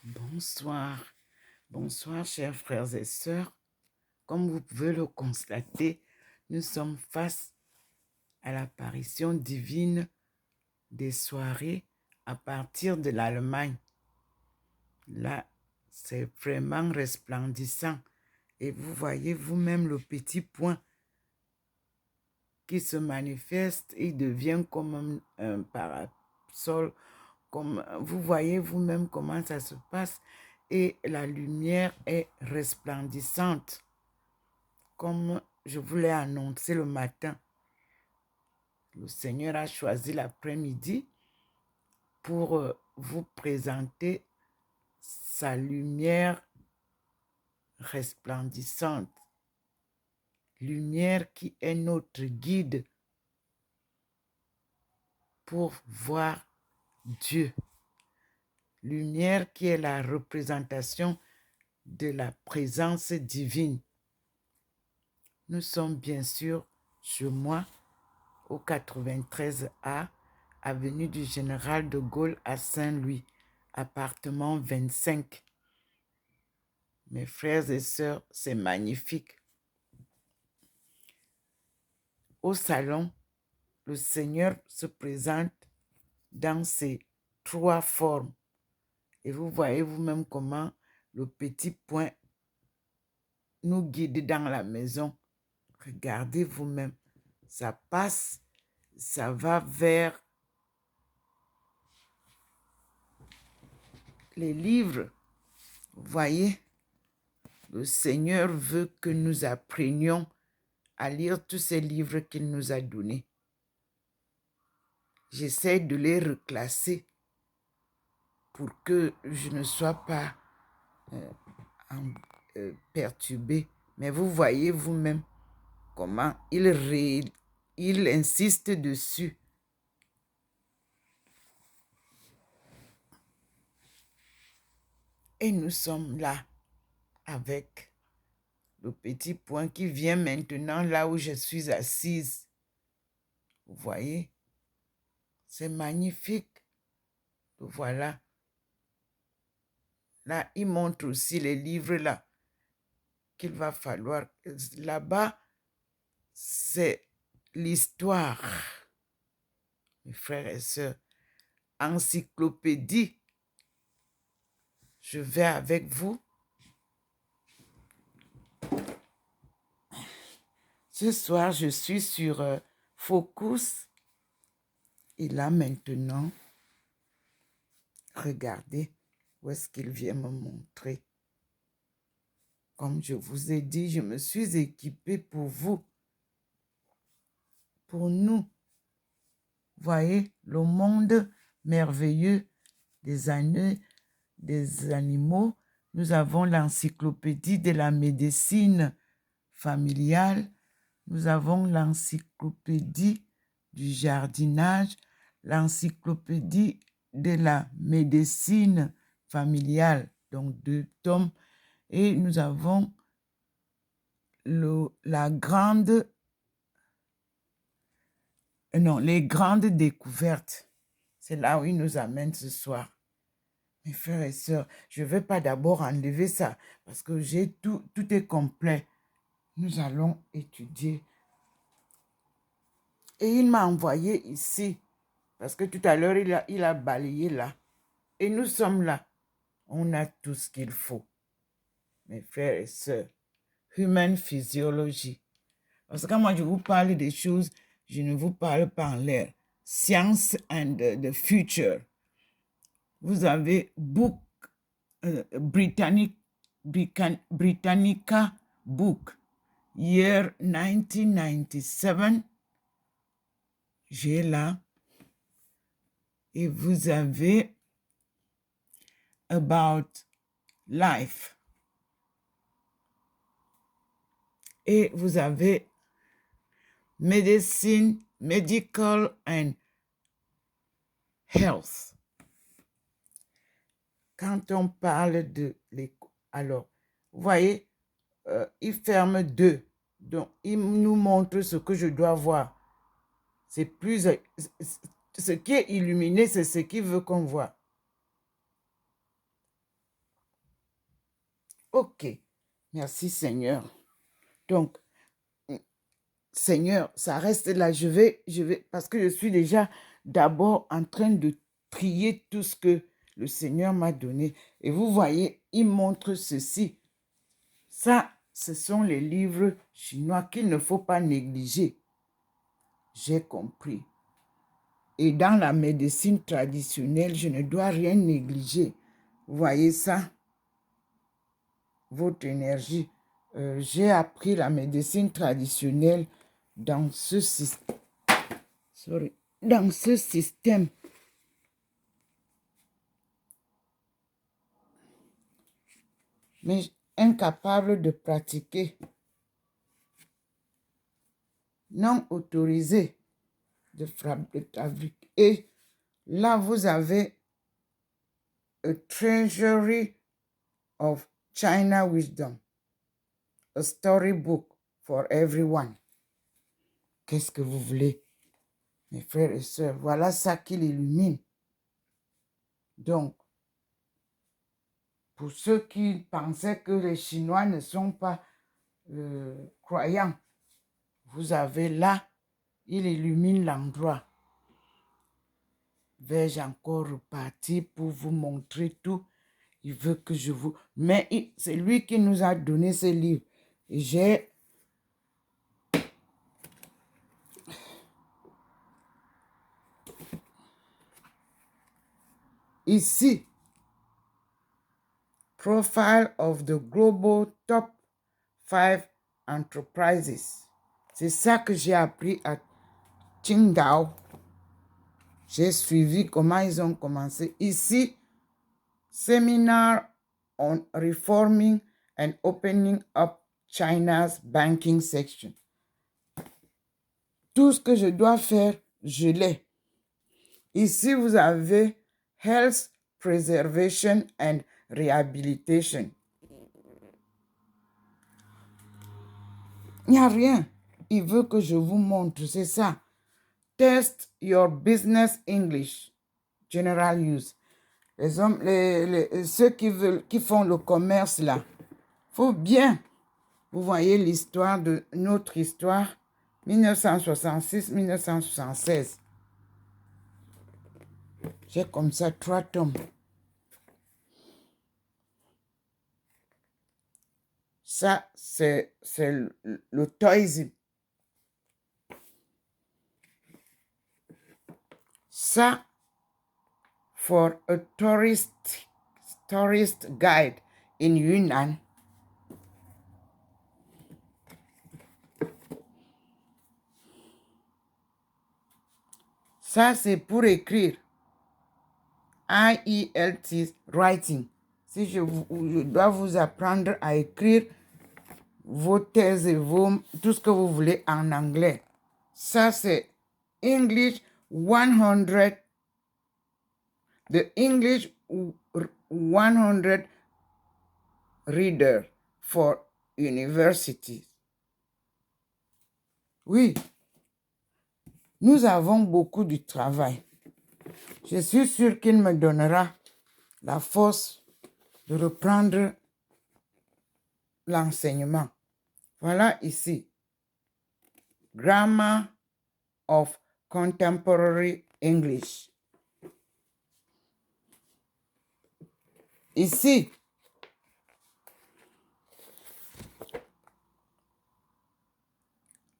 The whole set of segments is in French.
Bonsoir. Bonsoir, chers frères et sœurs. Comme vous pouvez le constater, nous sommes face à l'apparition divine des soirées à partir de l'Allemagne. Là, c'est vraiment resplendissant. Et vous voyez vous-même le petit point qui se manifeste, il devient comme un parasol. Comme vous voyez vous-même comment ça se passe. Et la lumière est resplendissante. Comme je vous l'ai annoncé le matin, le Seigneur a choisi l'après-midi pour vous présenter sa lumière resplendissante. Lumière qui est notre guide pour voir Dieu. Lumière qui est la représentation de la présence divine. Nous sommes bien sûr chez moi au 93A, avenue du Général de Gaulle à Saint-Louis, appartement 25. Mes frères et sœurs, c'est magnifique. Au salon, le Seigneur se présente dans ses trois formes. Et vous voyez vous-même comment le petit point nous guide dans la maison. Regardez vous-même. Ça passe, ça va vers les livres. Vous voyez, le Seigneur veut que nous apprenions à lire tous ces livres qu'il nous a donnés. J'essaie de les reclasser pour que je ne sois pas perturbée. Mais vous voyez vous-même comment il insiste dessus. Et nous sommes là avec le petit point qui vient maintenant là où je suis assise. Vous voyez? C'est magnifique. Voilà. Là, il montre aussi les livres là qu'il va falloir. Là-bas, c'est l'histoire. Mes frères et sœurs, encyclopédie. Je vais avec vous. Ce soir, je suis sur Focus. Et là, maintenant, regardez où est-ce qu'il vient me montrer. Comme je vous ai dit, je me suis équipée pour vous, pour nous. Voyez, le monde merveilleux des animaux. Nous avons l'encyclopédie de la médecine familiale. Nous avons l'encyclopédie du jardinage, l'encyclopédie de la médecine familiale, donc 2 tomes. Et nous avons les grandes découvertes. C'est là où il nous amène ce soir. Mes frères et sœurs, je ne vais pas d'abord enlever ça parce que tout est complet. Nous allons étudier. Et il m'a envoyé ici parce que tout à l'heure, il a balayé là. Et nous sommes là. On a tout ce qu'il faut. Mes frères et sœurs, Human Physiology. Parce que quand moi je vous parle des choses, je ne vous parle pas en l'air. Science and the Future. Vous avez Britannica Book, year 1997. J'ai là. Et vous avez About Life. Et vous avez Medicine, Medical and Health. Quand on parle de l'école, alors, vous voyez, il ferme 2. Donc, il nous montre ce que je dois voir. C'est plus... Ce qui est illuminé, c'est ce qu'il veut qu'on voit. Ok. Merci, Seigneur. Donc, Seigneur, ça reste là. Je vais, parce que je suis déjà d'abord en train de trier tout ce que le Seigneur m'a donné. Et vous voyez, il montre ceci. Ça, ce sont les livres chinois qu'il ne faut pas négliger. J'ai compris. Et dans la médecine traditionnelle, je ne dois rien négliger. Vous voyez ça? Votre énergie. J'ai appris la médecine traditionnelle dans ce système. Dans ce système. Mais incapable de pratiquer. Non autorisé de fabriquer. Et là, vous avez a treasury of China wisdom. A storybook for everyone. Qu'est-ce que vous voulez, mes frères et sœurs? Voilà ça qui l'illumine. Donc, pour ceux qui pensaient que les Chinois ne sont pas croyants, vous avez là, il illumine l'endroit. Vais-je encore repartir pour vous montrer tout? Il veut que je vous... Mais c'est lui qui nous a donné ce livre. Et j'ai... Ici, Profile of the Global Top 5 Enterprises. C'est ça que j'ai appris à Qingdao. J'ai suivi comment ils ont commencé. Ici, Seminar on Reforming and Opening Up China's Banking Section. Tout ce que je dois faire, je l'ai. Ici, vous avez Health Preservation and Rehabilitation. Il n'y a rien. Il veut que je vous montre, c'est ça. Test your business English. General use. Les hommes, ceux qui font le commerce là, faut bien. Vous voyez l'histoire de notre histoire, 1966-1976. J'ai comme ça 3 tomes. Ça, c'est le toisme. Ça, for a tourist guide in Yunnan. Ça, c'est pour écrire. IELTS, writing. Si je dois vous apprendre à écrire vos thèses et tout ce que vous voulez en anglais. Ça, c'est English 100. The English 100 Reader for Universities. Oui, nous avons beaucoup de travail. Je suis sûre qu'il me donnera la force de reprendre l'enseignement. Voilà ici. Grammar of Contemporary English. Ici,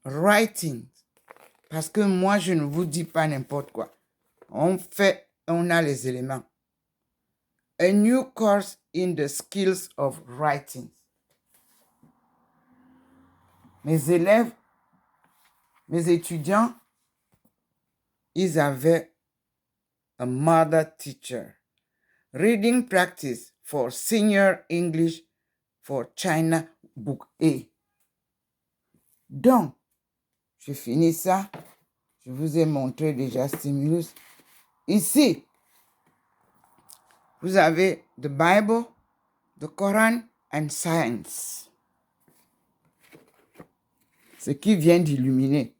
writing. Parce que moi, je ne vous dis pas n'importe quoi. On a les éléments. A new course in the skills of writing. Mes élèves, mes étudiants, ils avaient a mother teacher. Reading practice for senior English for China Book A. Donc, je finis ça. Je vous ai montré déjà Stimulus. Ici, vous avez the Bible, the Quran and Science. Ce qui vient d'illuminer.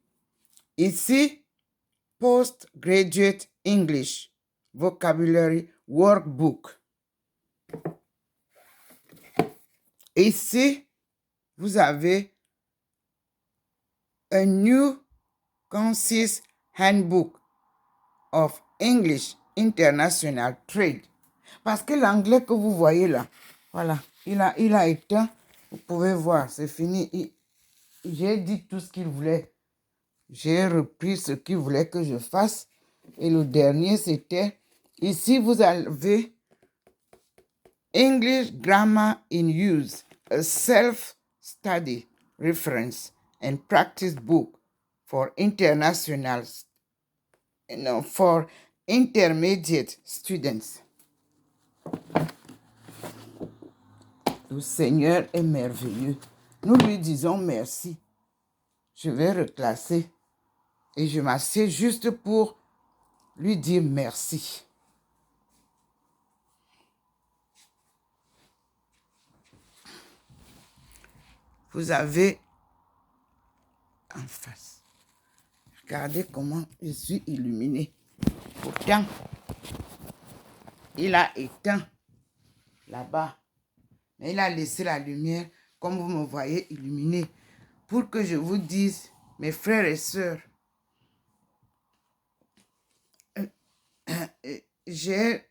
Ici, Postgraduate English Vocabulary Workbook. Et ici, vous avez a New Concise Handbook of English International Trade. Parce que l'anglais que vous voyez là, voilà, il a éteint. Vous pouvez voir, c'est fini. J'ai dit tout ce qu'il voulait. J'ai repris ce qu'il voulait que je fasse. Et le dernier, c'était, ici, vous avez English Grammar in Use, a self-study reference and practice book for internationals, for intermediate students. Le Seigneur est merveilleux. Nous lui disons merci. Je vais reclasser et je m'assieds juste pour lui dire merci. Vous avez en face. Regardez comment je suis illuminée. Pourtant, il a éteint là-bas. Mais il a laissé la lumière, comme vous me voyez illuminée, pour que je vous dise, mes frères et sœurs, j'ai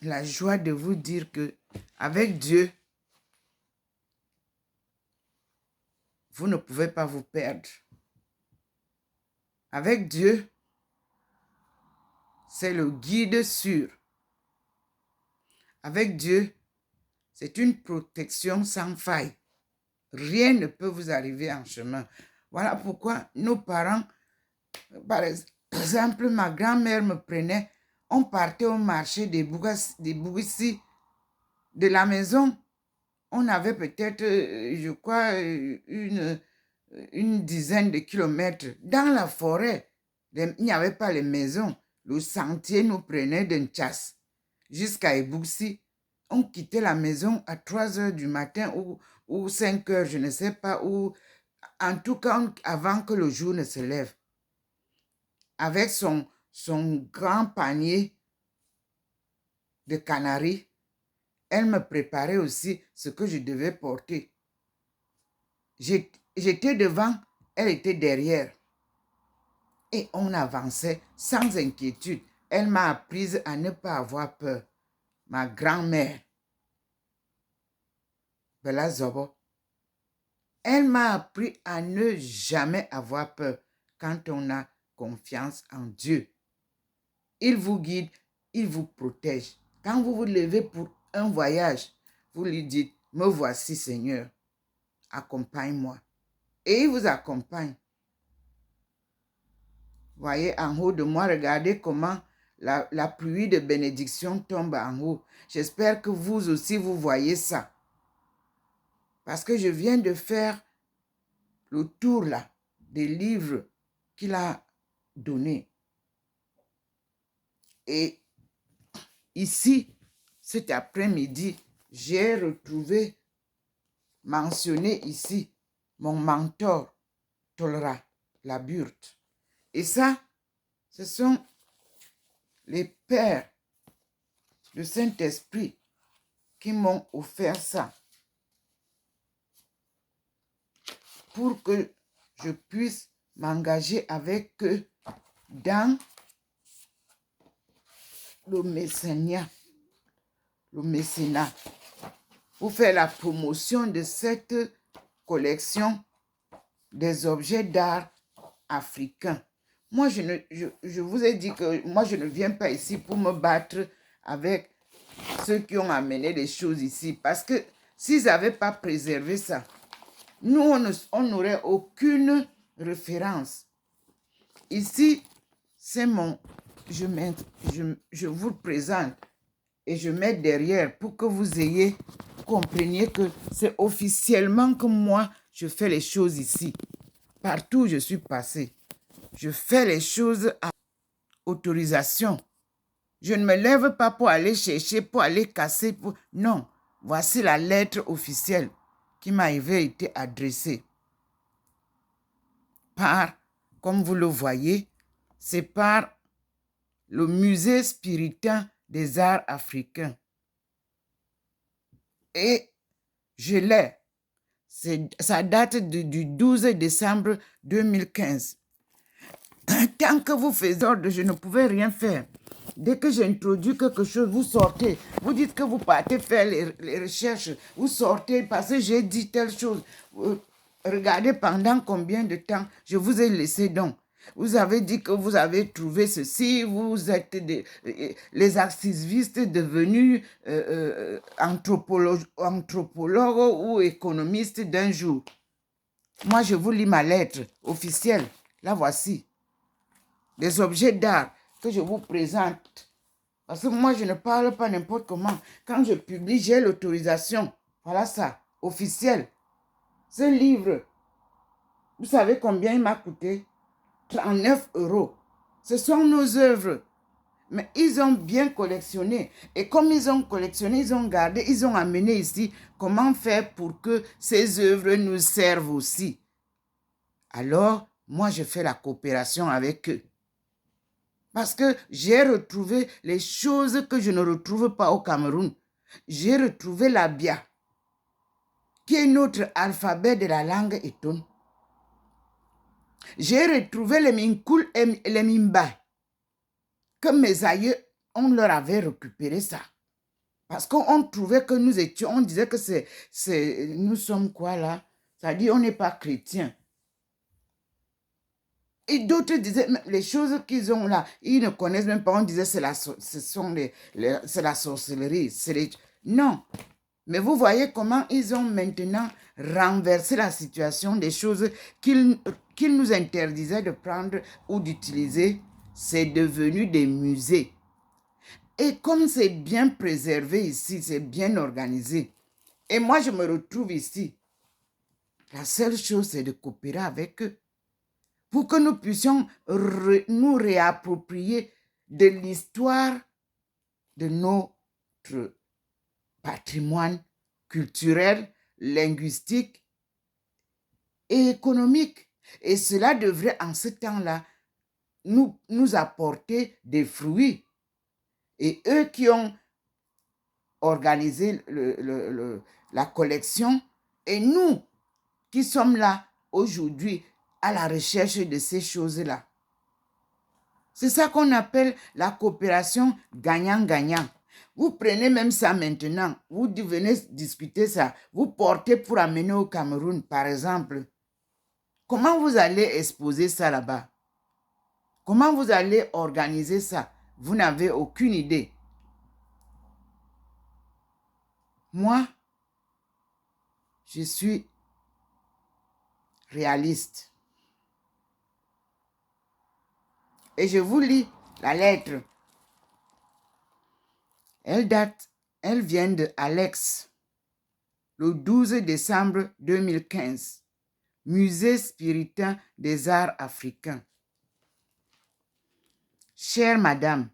la joie de vous dire que avec Dieu, vous ne pouvez pas vous perdre. Avec Dieu, c'est le guide sûr. Avec Dieu, c'est une protection sans faille. Rien ne peut vous arriver en chemin. Voilà pourquoi nos parents, par exemple, ma grand-mère me prenait, on partait au marché des Bougissi, de la maison. On avait peut-être, je crois, une dizaine de kilomètres dans la forêt. Il n'y avait pas les maisons. Le sentier nous prenait d'une chasse jusqu'à Ebouxi. On quittait la maison à 3 heures du matin ou 5 heures, je ne sais pas, ou en tout cas avant que le jour ne se lève. Avec son grand panier de canaries, elle me préparait aussi ce que je devais porter. J'étais devant, elle était derrière. Et on avançait sans inquiétude. Elle m'a appris à ne pas avoir peur. Ma grand-mère, Bella Zobo, elle m'a appris à ne jamais avoir peur quand on a confiance en Dieu. Il vous guide, il vous protège. Quand vous vous levez pour un voyage, vous lui dites, me voici Seigneur, accompagne-moi. Et il vous accompagne. Voyez en haut de moi, regardez comment la pluie de bénédiction tombe en haut. J'espère que vous aussi, vous voyez ça. Parce que je viens de faire le tour là des livres qu'il a donnés. Et ici, cet après-midi, j'ai retrouvé, mentionné ici, mon mentor, Tolra Laburde. Et ça, ce sont les pères du Saint-Esprit qui m'ont offert ça pour que je puisse m'engager avec eux dans le mécénat, pour faire la promotion de cette collection des objets d'art africains. Moi, je vous ai dit que moi, je ne viens pas ici pour me battre avec ceux qui ont amené les choses ici. Parce que s'ils n'avaient pas préservé ça, nous, on n'aurait aucune référence. Ici, c'est mon... Je vous le présente et je mets derrière pour que vous compreniez que c'est officiellement que moi, je fais les choses ici. Partout où je suis passée, je fais les choses à autorisation. Je ne me lève pas pour aller chercher, pour aller casser. Non, voici la lettre officielle qui m'avait été adressée par, comme vous le voyez, c'est par le musée spiritain des arts africains. Et je l'ai. Ça date du 12 décembre 2015. Tant que vous faites ordre, je ne pouvais rien faire. Dès que j'introduis quelque chose, vous sortez. Vous dites que vous partez faire les recherches. Vous sortez parce que j'ai dit telle chose. Regardez pendant combien de temps je vous ai laissé donc. Vous avez dit que vous avez trouvé ceci, vous êtes les activistes devenus anthropologues ou économistes d'un jour. Moi, je vous lis ma lettre officielle. La voici. Des objets d'art que je vous présente. Parce que moi, je ne parle pas n'importe comment. Quand je publie, j'ai l'autorisation. Voilà ça, officiel. Ce livre, vous savez combien il m'a coûté? 39 €. Ce sont nos œuvres. Mais ils ont bien collectionné. Et comme ils ont collectionné, ils ont gardé, ils ont amené ici comment faire pour que ces œuvres nous servent aussi. Alors, moi, je fais la coopération avec eux. Parce que j'ai retrouvé les choses que je ne retrouve pas au Cameroun. J'ai retrouvé l'abia, qui est notre alphabet de la langue Eton. J'ai retrouvé les Minkul et les Mimba, que mes aïeux, on leur avait récupéré ça. Parce qu'on trouvait que nous étions, on disait que nous sommes quoi là? C'est-à-dire, on n'est pas chrétiens. Et d'autres disaient, les choses qu'ils ont là, ils ne connaissent même pas. On disait, c'est la sorcellerie. Non. Mais vous voyez comment ils ont maintenant renversé la situation des choses qu'ils nous interdisaient de prendre ou d'utiliser. C'est devenu des musées. Et comme c'est bien préservé ici, c'est bien organisé. Et moi, je me retrouve ici. La seule chose, c'est de coopérer avec eux pour que nous puissions nous réapproprier de l'histoire de notre patrimoine culturel, linguistique et économique. Et cela devrait, en ce temps-là, nous apporter des fruits. Et eux qui ont organisé la collection, et nous qui sommes là aujourd'hui à la recherche de ces choses-là. C'est ça qu'on appelle la coopération gagnant-gagnant. Vous prenez même ça maintenant, vous venez discuter ça, vous portez pour amener au Cameroun, par exemple. Comment vous allez exposer ça là-bas? Comment vous allez organiser ça? Vous n'avez aucune idée. Moi, je suis réaliste. Et je vous lis la lettre. Elle vient de Alex, le 12 décembre 2015, Musée spiritain des arts africains. Chère madame,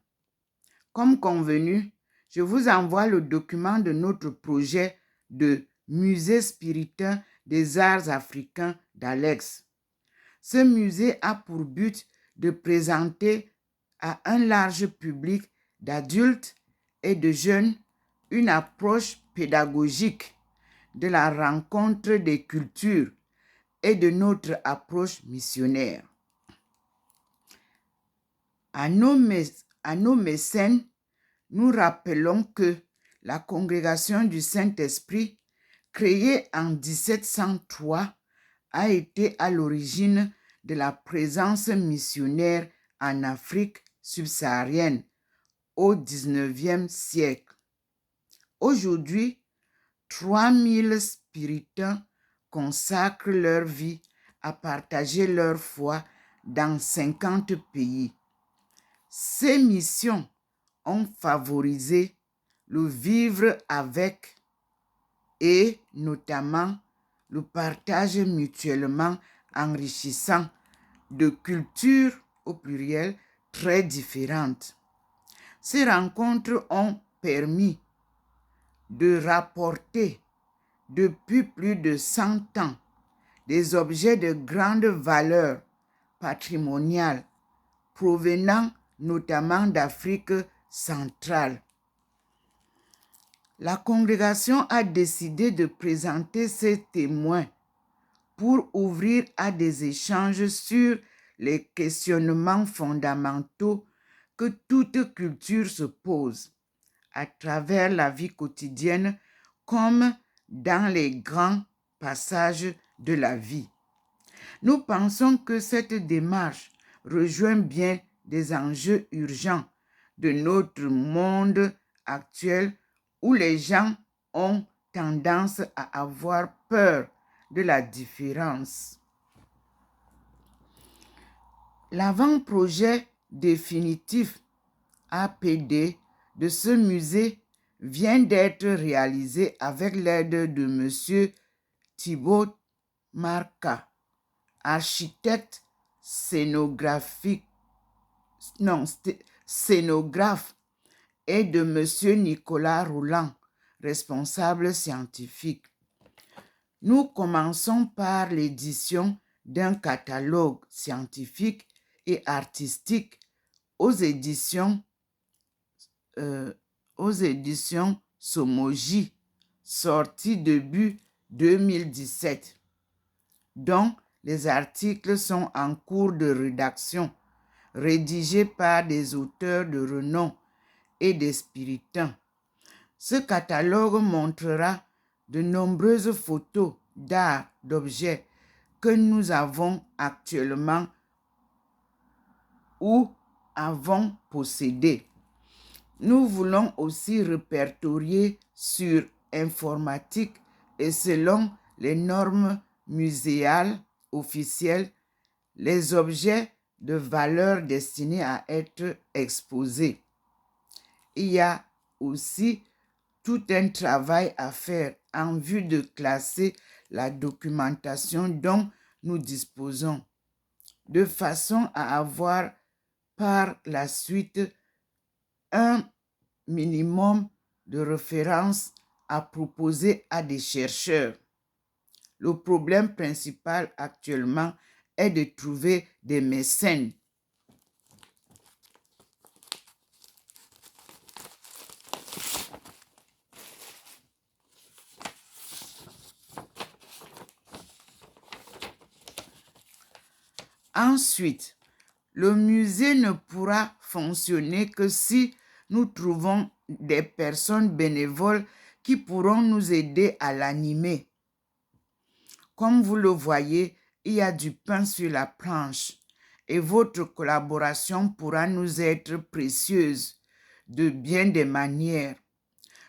comme convenu, je vous envoie le document de notre projet de Musée spiritain des arts africains d'Alex. Ce musée a pour but de présenter à un large public d'adultes et de jeunes une approche pédagogique de la rencontre des cultures et de notre approche missionnaire. À nos mécènes, nous rappelons que la Congrégation du Saint-Esprit, créée en 1703, a été à l'origine de la présence missionnaire en Afrique subsaharienne au XIXe siècle. Aujourd'hui, 3000 spiritains consacrent leur vie à partager leur foi dans 50 pays. Ces missions ont favorisé le vivre avec et notamment le partage mutuellement enrichissant de cultures au pluriel très différentes. Ces rencontres ont permis de rapporter depuis plus de 100 ans des objets de grande valeur patrimoniale provenant notamment d'Afrique centrale La congrégation a décidé de présenter ses témoins pour ouvrir à des échanges sur les questionnements fondamentaux que toute culture se pose à travers la vie quotidienne comme dans les grands passages de la vie. Nous pensons que cette démarche rejoint bien des enjeux urgents de notre monde actuel où les gens ont tendance à avoir peur de la différence. L'avant-projet définitif APD de ce musée vient d'être réalisé avec l'aide de M. Thibaut Marca, architecte scénographe, et de M. Nicolas Roland, responsable scientifique. Nous commençons par l'édition d'un catalogue scientifique et artistique aux éditions Somogy, sorti début 2017, dont les articles sont en cours de rédaction, rédigés par des auteurs de renom et des spiritains. Ce catalogue montrera de nombreuses photos d'art, d'objets que nous avons actuellement ou avons possédés. Nous voulons aussi répertorier sur informatique et selon les normes muséales officielles les objets de valeur destinés à être exposés. Il y a aussi tout un travail à faire en vue de classer la documentation dont nous disposons, de façon à avoir par la suite un minimum de références à proposer à des chercheurs. Le problème principal actuellement est de trouver des mécènes. Ensuite, le musée ne pourra fonctionner que si nous trouvons des personnes bénévoles qui pourront nous aider à l'animer. Comme vous le voyez, il y a du pain sur la planche et votre collaboration pourra nous être précieuse de bien des manières.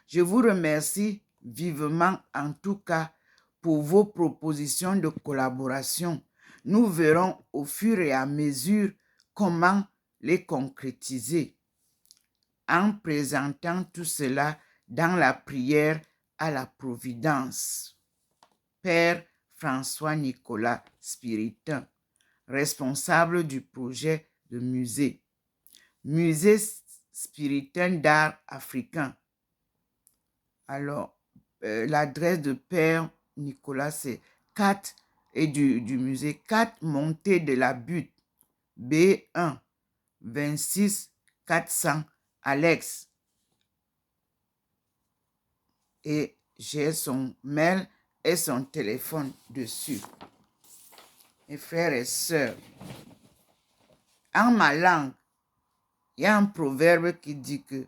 Je vous remercie vivement en tout cas pour vos propositions de collaboration. Nous verrons au fur et à mesure comment les concrétiser en présentant tout cela dans la prière à la Providence. Père François-Nicolas Spiritain, responsable du projet de musée. Musée Spiritain d'art africain. Alors, l'adresse de Père Nicolas, c'est 4 et du musée 4 Montée de la Butte, B1, 26 400, Alex. Et j'ai son mail et son téléphone dessus. Mes frères et sœurs, en ma langue, il y a un proverbe qui dit que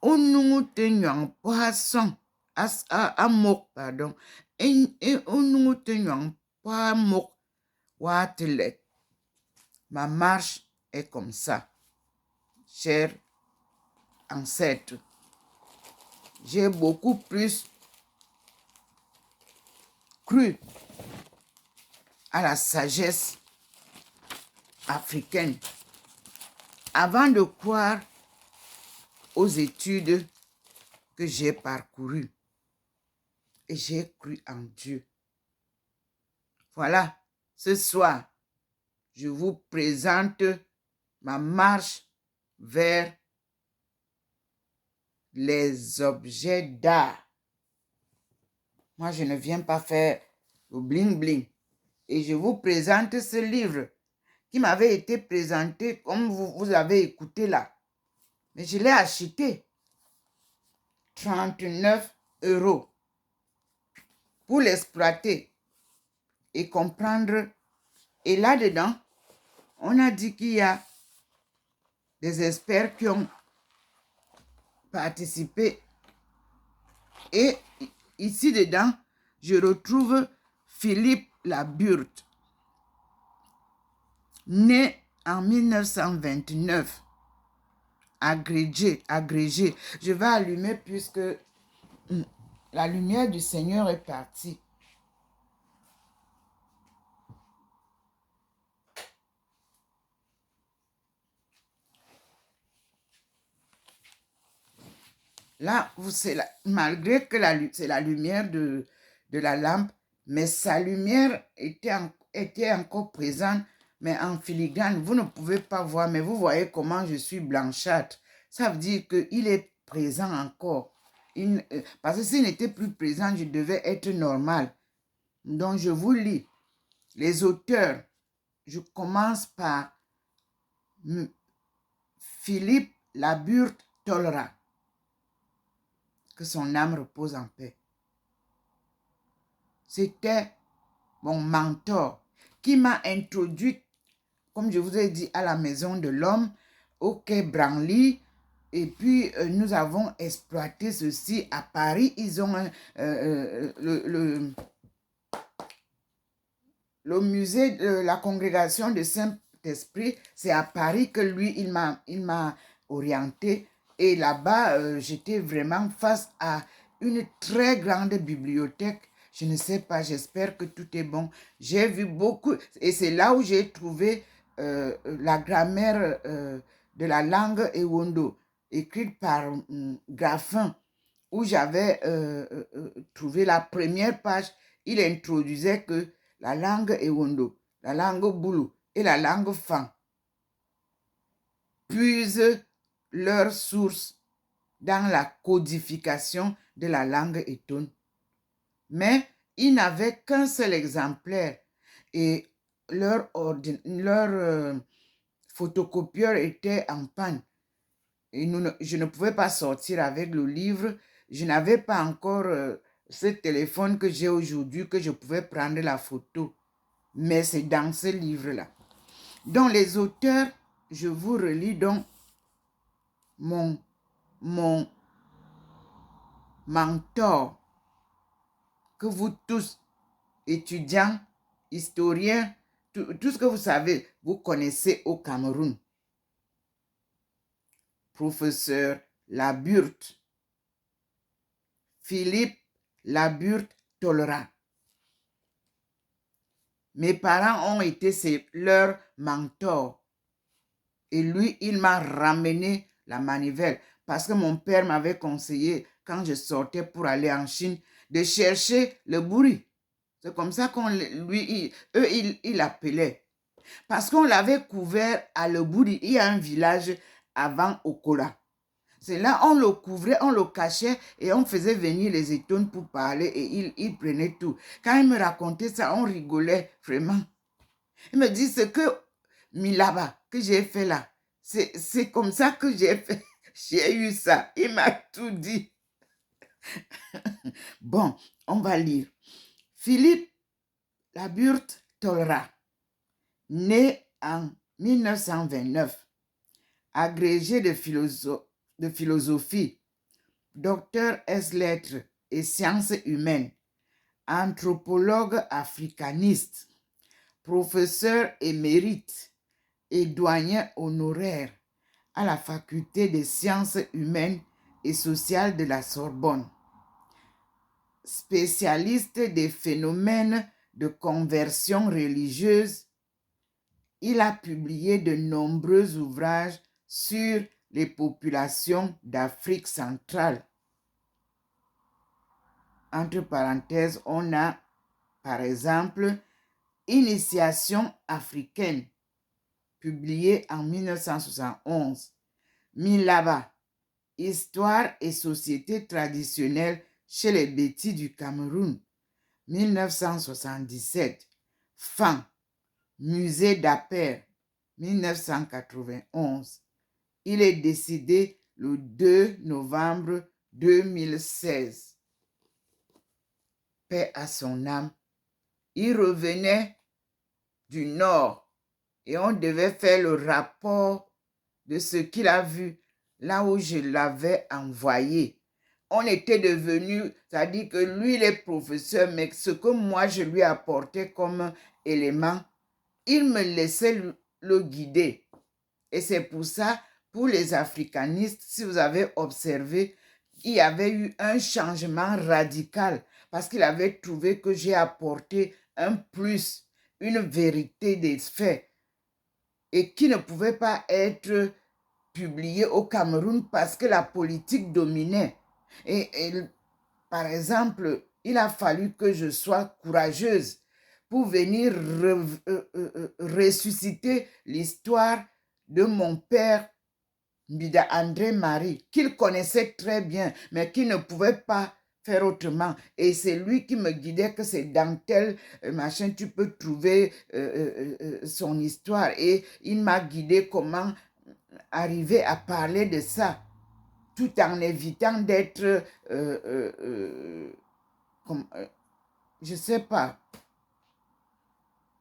onungu te nyang poisson amok pardon onungu te nyang poamok watele. Ma marche est comme ça, chers ancêtres. J'ai beaucoup plus cru à la sagesse africaine avant de croire aux études que j'ai parcourues. Et j'ai cru en Dieu. Voilà, ce soir, je vous présente ma marche vers les objets d'art. Moi, je ne viens pas faire le bling-bling. Et je vous présente ce livre qui m'avait été présenté comme vous avez écouté là. Mais je l'ai acheté. 39 euros pour l'exploiter et comprendre. Et là-dedans, on a dit qu'il y a des experts qui ont participé. Et ici dedans, je retrouve Philippe Laburte, né en 1929, agrégé. Je vais allumer puisque la lumière du Seigneur est partie. Là, malgré que c'est la lumière de la lampe, mais sa lumière était encore présente, mais en filigrane. Vous ne pouvez pas voir, mais vous voyez comment je suis blanchâtre. Ça veut dire qu'il est présent encore. Parce que s'il n'était plus présent, je devais être normal. Donc, je vous lis. Les auteurs, je commence par Philippe Laburte Tolra. Que son âme repose en paix. C'était mon mentor qui m'a introduit, comme je vous ai dit, à la maison de l'homme, au quai Branly. Et puis, nous avons exploité ceci à Paris. Ils ont le musée de la congrégation de Saint-Esprit. C'est à Paris que lui, il m'a orienté. Et là-bas, j'étais vraiment face à une très grande bibliothèque. Je ne sais pas, j'espère que tout est bon. J'ai vu beaucoup, et c'est là où j'ai trouvé la grammaire de la langue Ewondo, écrite par Graffin, où j'avais trouvé la première page. Il introduisait que la langue Ewondo, la langue Boulou et la langue Fan puisent leur source dans la codification de la langue Eton. Mais ils n'avaient qu'un seul exemplaire et leur photocopieur était en panne. Et je ne pouvais pas sortir avec le livre. Je n'avais pas encore ce téléphone que j'ai aujourd'hui que je pouvais prendre la photo. Mais c'est dans ce livre-là. Donc les auteurs, je vous relis donc mon mentor, que vous tous, étudiants, historiens, tout ce que vous savez, vous connaissez au Cameroun. Professeur Laburte, Philippe Laburte Tolera. Mes parents ont été leurs mentors. Et lui, il m'a ramené la manivelle parce que mon père m'avait conseillé, quand je sortais pour aller en Chine, de chercher le bourri. C'est comme ça il appelait. Parce qu'on l'avait couvert à le bourri. Il y a un village avant Okola. C'est là, on le couvrait, on le cachait et on faisait venir les étones pour parler et il prenait tout. Quand il me racontait ça, on rigolait vraiment. Il me dit, ce que Milaba, que j'ai fait là, c'est comme ça que j'ai fait. J'ai eu ça. Il m'a tout dit. Bon, on va lire. Philippe Laburte Tolra, né en 1929, agrégé de philosophie, docteur ès-lettres et sciences humaines, anthropologue africaniste, professeur émérite et doyen honoraire à la faculté des sciences humaines et sociales de la Sorbonne. Spécialiste des phénomènes de conversion religieuse, il a publié de nombreux ouvrages sur les populations d'Afrique centrale. Entre parenthèses, on a, par exemple, Initiation africaine, publié en 1971. Milaba, Histoire et société traditionnelle chez les Bétis du Cameroun, 1977. Fan, Musée d'Aper, 1991. Il est décédé le 2 novembre 2016. Paix à son âme. Il revenait du Nord et on devait faire le rapport de ce qu'il a vu là où je l'avais envoyé. On était devenus, c'est-à-dire que lui, il est professeur, mais ce que moi, je lui apportais comme élément, il me laissait le guider. Et c'est pour ça, pour les africanistes, si vous avez observé, il y avait eu un changement radical parce qu'il avait trouvé que j'ai apporté un plus, une vérité des faits et qui ne pouvait pas être publié au Cameroun parce que la politique dominait. Et par exemple, il a fallu que je sois courageuse pour venir ressusciter l'histoire de mon père Mbida André Marie, qu'il connaissait très bien, mais qui ne pouvait pas faire autrement. Et c'est lui qui me guidait que c'est dans tel machin, tu peux trouver son histoire. Et il m'a guidé comment arriver à parler de ça, tout en évitant d'être, je ne sais pas.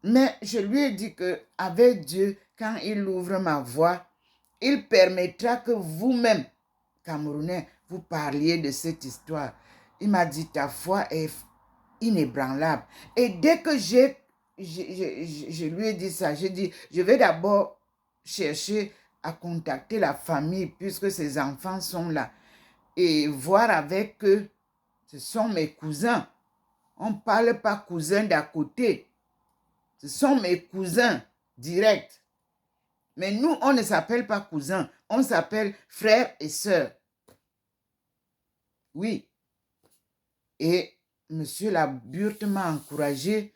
Mais je lui ai dit qu'avec Dieu, quand il ouvre ma voix, il permettra que vous-même, Camerounais, vous parliez de cette histoire. Il m'a dit, ta foi est inébranlable. Et dès que je lui ai dit ça, j'ai dit, je vais d'abord chercher à contacter la famille puisque ses enfants sont là et voir avec eux. Ce sont mes cousins. On ne parle pas cousins d'à côté. Ce sont mes cousins directs. Mais nous, on ne s'appelle pas cousins. On s'appelle frères et sœurs. Oui. Et M. Laburte m'a encouragé.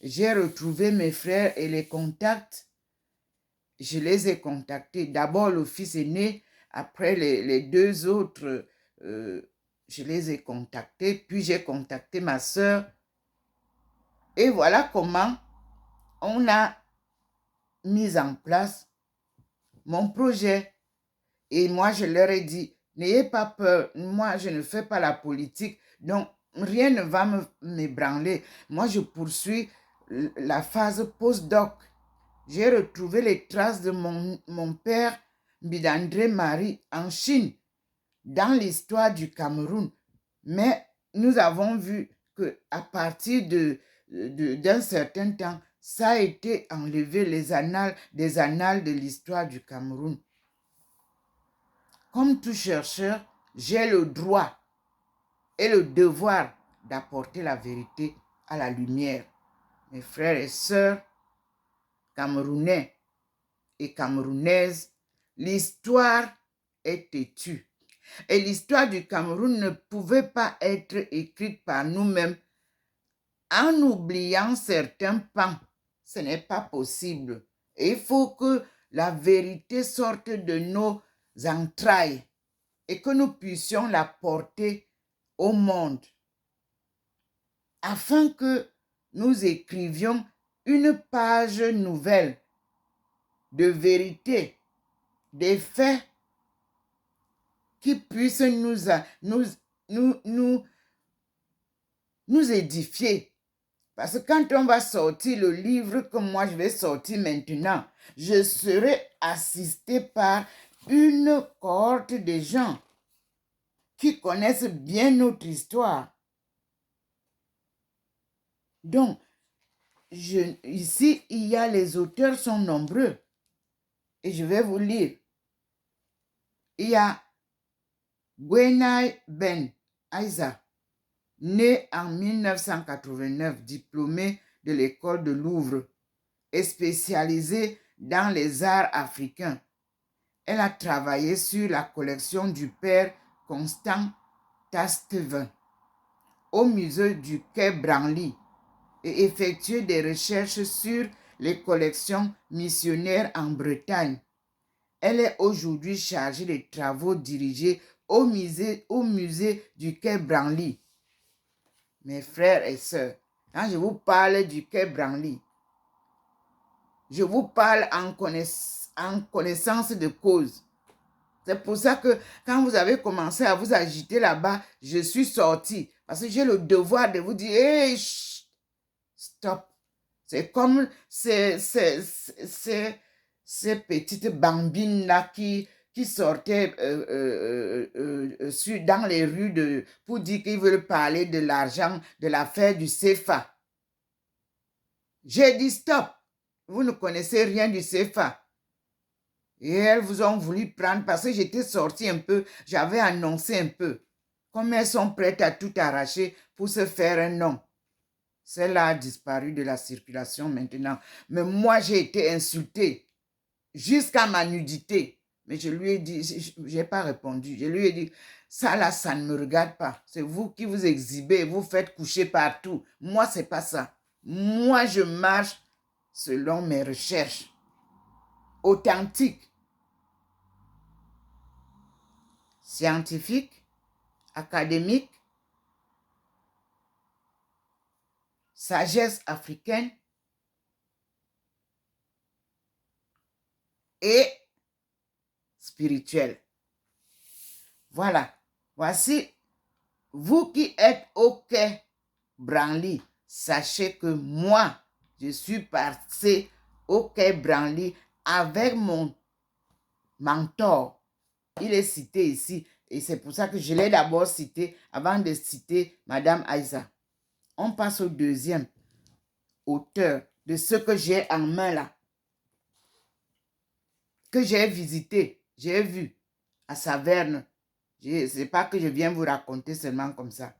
J'ai retrouvé mes frères et les contacts. Je les ai contactés. D'abord le fils aîné, après les deux autres, je les ai contactés. Puis j'ai contacté ma sœur. Et voilà comment on a mis en place mon projet. Et moi, je leur ai dit, n'ayez pas peur. Moi, je ne fais pas la politique. Donc, rien ne va m'ébranler. Moi, je poursuis la phase post-doc. J'ai retrouvé les traces de mon père, Bidandré Marie, en Chine, dans l'histoire du Cameroun. Mais nous avons vu qu'à partir d'un certain temps, ça a été enlevé des annales de l'histoire du Cameroun. Comme tout chercheur, j'ai le droit et le devoir d'apporter la vérité à la lumière. Mes frères et sœurs, Camerounais et Camerounaises, l'histoire est têtue. Et l'histoire du Cameroun ne pouvait pas être écrite par nous-mêmes en oubliant certains pans. Ce n'est pas possible. Et il faut que la vérité sorte de nos entrailles et que nous puissions la porter au monde afin que nous écrivions une page nouvelle de vérité, des faits qui puissent nous édifier. Parce que quand on va sortir le livre que moi je vais sortir maintenant, je serai assisté par une cohorte de gens qui connaissent bien notre histoire. Donc, ici, les auteurs sont nombreux. Et je vais vous lire. Il y a Gwenai Ben Aïza, né en 1989, diplômé de l'école de Louvre et spécialisée dans les arts africains. Elle a travaillé sur la collection du père Constant Tasteven au musée du Quai Branly et effectué des recherches sur les collections missionnaires en Bretagne. Elle est aujourd'hui chargée des travaux dirigés au musée du Quai Branly. Mes frères et sœurs, quand je vous parle du Quai Branly, je vous parle en connaissance de cause. C'est pour ça que quand vous avez commencé à vous agiter là-bas, je suis sortie. Parce que j'ai le devoir de vous dire, hey, chut, stop. C'est comme ces petites bambines-là qui sortaient dans les rues pour dire qu'ils veulent parler de l'argent, de l'affaire du CFA. J'ai dit stop. Vous ne connaissez rien du CFA. Et elles vous ont voulu prendre parce que j'étais sortie un peu, j'avais annoncé un peu. Comme elles sont prêtes à tout arracher pour se faire un nom. Celle-là a disparu de la circulation maintenant. Mais moi, j'ai été insultée jusqu'à ma nudité. Mais je lui ai dit, je n'ai pas répondu. Je lui ai dit, ça là, ça ne me regarde pas. C'est vous qui vous exhibez, vous faites coucher partout. Moi, ce n'est pas ça. Moi, je marche selon mes recherches authentiques, scientifiques, académiques, sagesse africaine et spirituelle. Voilà. Voici, vous qui êtes au quai Branly, sachez que moi, je suis passé au quai Branly avec mon mentor. Il est cité ici et c'est pour ça que je l'ai d'abord cité avant de citer Madame Aïssa. On passe au deuxième auteur de ce que j'ai en main là, que j'ai visité, j'ai vu à Saverne. Ce n'est pas que je viens vous raconter seulement comme ça.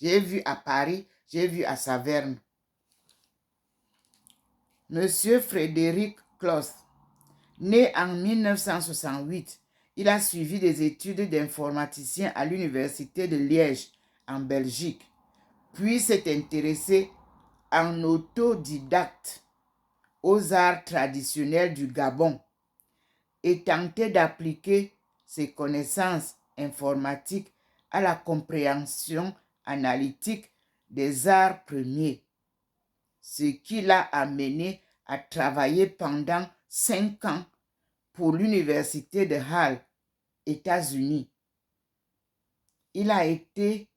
J'ai vu à Paris, j'ai vu à Saverne. Monsieur Frédéric Clos, né en 1968, il a suivi des études d'informaticien à l'université de Liège, en Belgique, puis s'est intéressé en autodidacte aux arts traditionnels du Gabon et tenté d'appliquer ses connaissances informatiques à la compréhension analytique des arts premiers, ce qui l'a amené à travailler pendant 5 ans pour l'université de Halle, États-Unis. Il a été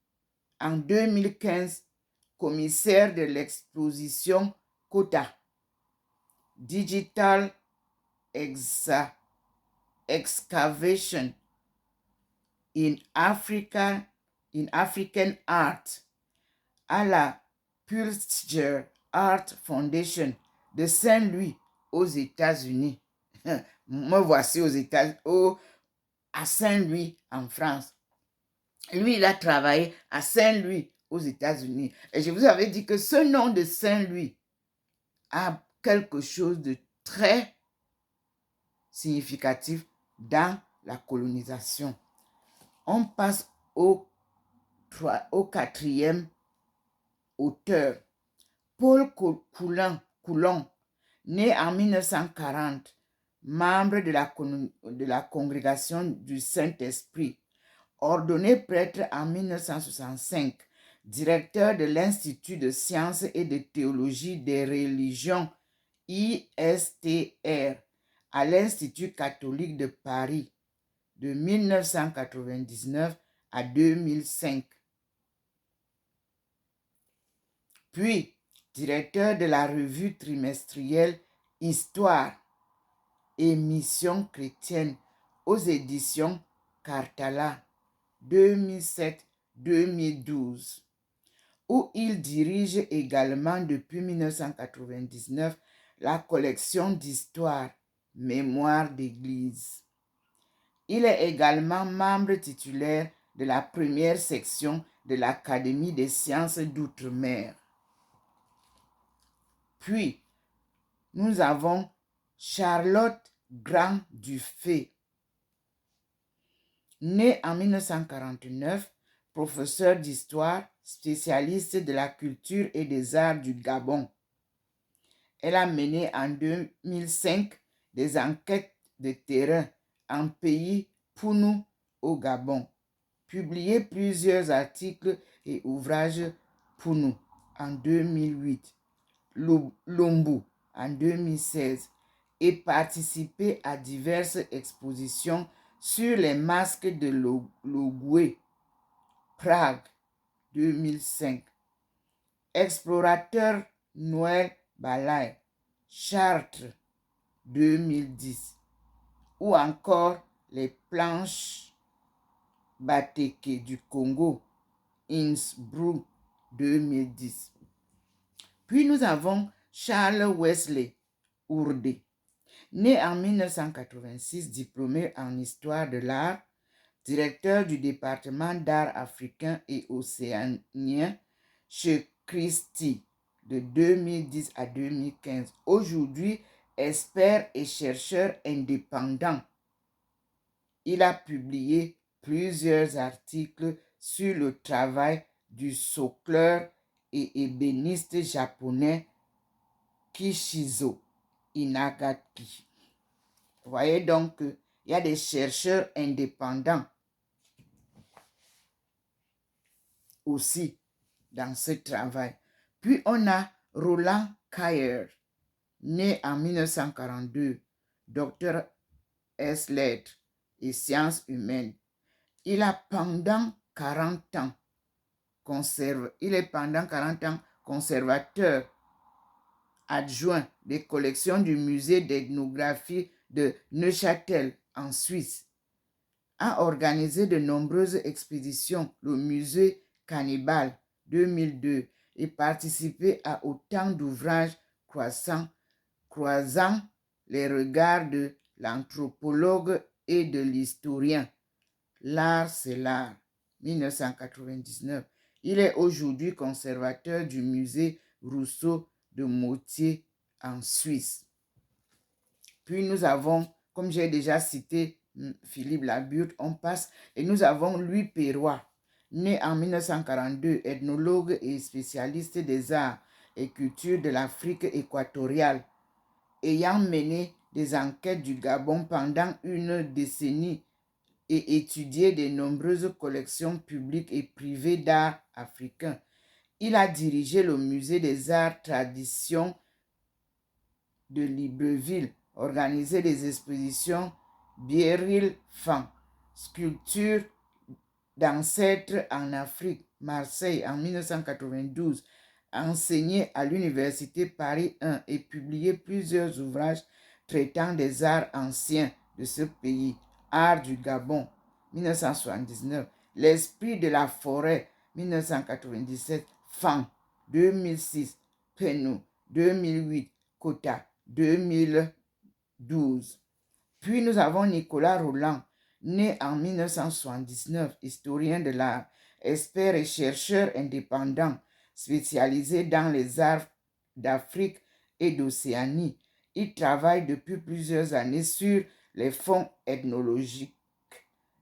en 2015 commissaire de l'exposition COTA, Digital Excavation in African Art, à la Pulitzer Art Foundation de Saint-Louis aux États-Unis. Me voici à Saint-Louis en France. Lui, il a travaillé à Saint-Louis aux États-Unis. Et je vous avais dit que ce nom de Saint-Louis a quelque chose de très significatif dans la colonisation. On passe au quatrième auteur, Paul Coulon, né en 1940, membre de la congrégation du Saint-Esprit, ordonné prêtre en 1965, directeur de l'Institut de sciences et de théologie des religions ISTR à l'Institut catholique de Paris de 1999 à 2005. Puis, directeur de la revue trimestrielle Histoire et Mission chrétienne aux éditions Cartala 2007-2012, où il dirige également depuis 1999 la collection d'histoire Mémoire d'Église. Il est également membre titulaire de la première section de l'Académie des sciences d'outre-mer. Puis, nous avons Charlotte Grand-Dufay, née en 1949, professeure d'histoire, spécialiste de la culture et des arts du Gabon. Elle a mené en 2005 des enquêtes de terrain en pays Pounou au Gabon, publié plusieurs articles et ouvrages Pounou en 2008, Lombu en 2016 et participé à diverses expositions sur les masques de Logoué, Prague, 2005. Explorateur Noël Balay, Chartres, 2010. Ou encore les planches Bateke du Congo, Innsbruck, 2010. Puis nous avons Charles Wesley Ourdé, né en 1986, diplômé en histoire de l'art, directeur du département d'art africain et océanien chez Christie de 2010 à 2015. Aujourd'hui, expert et chercheur indépendant. Il a publié plusieurs articles sur le travail du socleur et ébéniste japonais Kishizo Inagaki. Vous voyez donc qu'il y a des chercheurs indépendants aussi dans ce travail. Puis on a Roland Cayer, né en 1942, docteur ès lettres et sciences humaines. Il est pendant 40 ans conservateur adjoint des collections du musée d'ethnographie de Neuchâtel en Suisse. A organisé de nombreuses expéditions, le musée Cannibale 2002, et participé à autant d'ouvrages croisant les regards de l'anthropologue et de l'historien. L'art, c'est l'art, 1999. Il est aujourd'hui conservateur du musée Rousseau de Motier en Suisse. Puis nous avons, comme j'ai déjà cité Philippe Laburde, on passe, et nous avons Louis Perrois, né en 1942, ethnologue et spécialiste des arts et cultures de l'Afrique équatoriale, ayant mené des enquêtes du Gabon pendant une décennie et étudié de nombreuses collections publiques et privées d'art africain. Il a dirigé le musée des arts traditions de Libreville, organisé des expositions Bieril Fan, sculpture d'ancêtres en Afrique, Marseille en 1992, enseigné à l'Université Paris 1 et publié plusieurs ouvrages traitant des arts anciens de ce pays. Art du Gabon, 1979. L'esprit de la forêt, 1997. Fan, 2006. Penou, 2008. Kota, 2012. Puis nous avons Nicolas Roland, né en 1979, historien de l'art, expert et chercheur indépendant, spécialisé dans les arts d'Afrique et d'Océanie. Il travaille depuis plusieurs années sur les fonds ethnologiques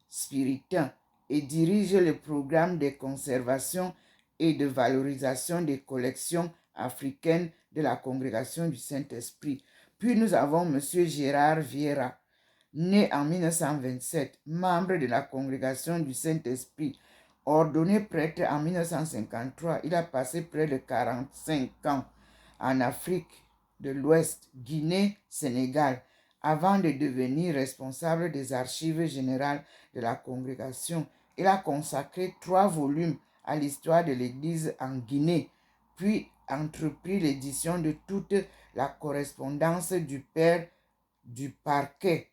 spiritains et dirige le programme de conservation et de valorisation des collections africaines de la Congrégation du Saint-Esprit. Puis nous avons M. Gérard Vieira, né en 1927, membre de la Congrégation du Saint-Esprit, ordonné prêtre en 1953. Il a passé près de 45 ans en Afrique de l'Ouest, Guinée, Sénégal, avant de devenir responsable des archives générales de la congrégation. Il a consacré 3 volumes à l'histoire de l'Église en Guinée, puis entrepris l'édition de toute la correspondance du père du parquet,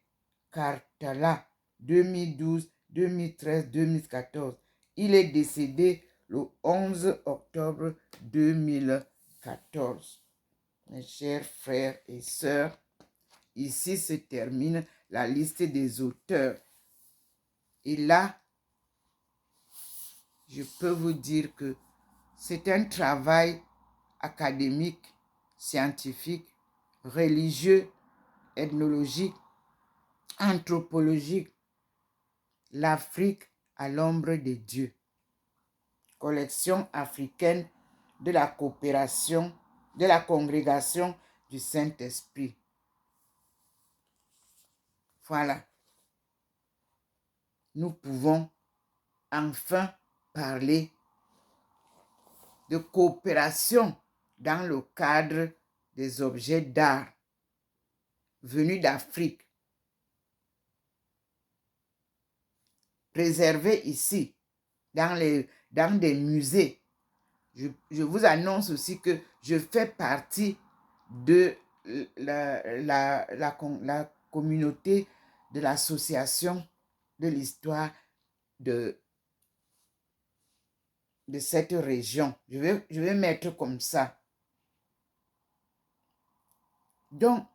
Cartala, 2012, 2013, 2014. Il est décédé le 11 octobre 2014. Mes chers frères et sœurs, ici se termine la liste des auteurs. Et là, je peux vous dire que c'est un travail académique, scientifique, religieux, ethnologique, anthropologique. L'Afrique à l'ombre de Dieu. Collection africaine de la coopération, de la congrégation du Saint-Esprit. Voilà. Nous pouvons enfin parler de coopération dans le cadre des objets d'art venus d'Afrique. préservés ici, dans des musées. Je vous annonce aussi que je fais partie de la communauté de l'association de l'histoire de cette région. Je vais mettre comme ça. Donc,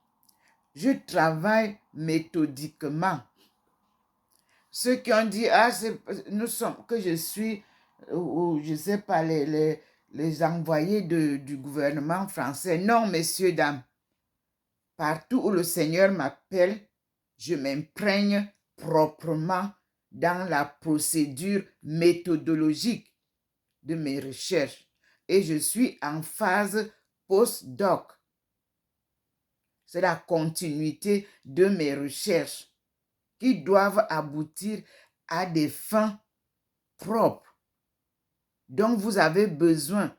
je travaille méthodiquement. Ceux qui ont dit, ah, que je suis, ou je ne sais pas, les envoyés du gouvernement français. Non, messieurs, dames. Partout où le Seigneur m'appelle, je m'imprègne proprement dans la procédure méthodologique de mes recherches. Et je suis en phase post-doc. C'est la continuité de mes recherches qui doivent aboutir à des fins propres. Donc, vous avez besoin